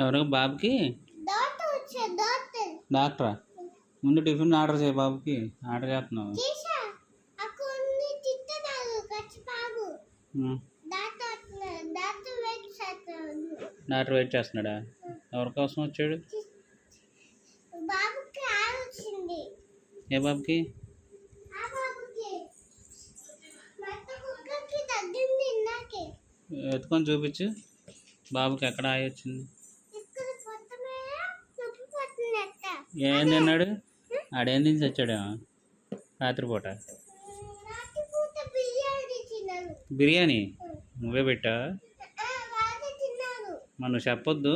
ఎవరు బాబుకి డాక్టరా? ముందు టిఫిన్ ఆర్డర్ చేయి బాబుకి. ఆర్డర్ చేస్తున్నావు? డాక్టర్ వెయిట్ చేస్తున్నాడా? ఎవరి కోసం వచ్చాడు? ఏ బాబుకి? ఎత్తుకొని చూపించు బాబుకి ఎక్కడ ఆయి వచ్చింది. ఏం తిన్నాడు? ఆడేం తిని వచ్చాడు రాత్రిపూట? బిర్యానీ నువ్వే పెట్టా? మనం చెప్పొద్దు.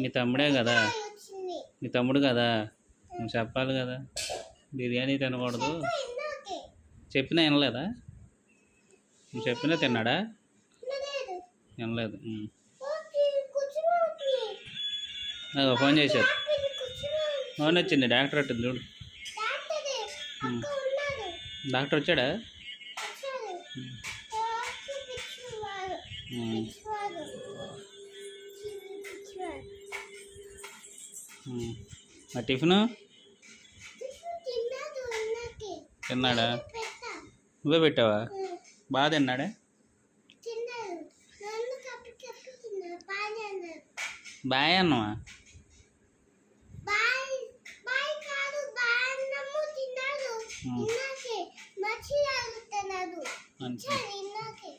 మీ తమ్ముడే కదా, మీ తమ్ముడు కదా, నువ్వు చెప్పాలి కదా. బిర్యానీ తినకూడదు చెప్పినా వినలేదా? నువ్వు చెప్పినా తిన్నాడా? వినలేదు. ఫోన్ చేశారు. ఫోన్ వచ్చింది. డాక్టర్ అట్టుంది చూడు. డాక్టర్ వచ్చాడా? ఆ టిఫిను తిన్నాడా? నువ్వే పెట్టావా? బాగా తిన్నాడా? బాయ్ అన్నమా?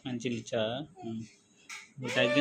మంచి ఇచ్చా తగ్గి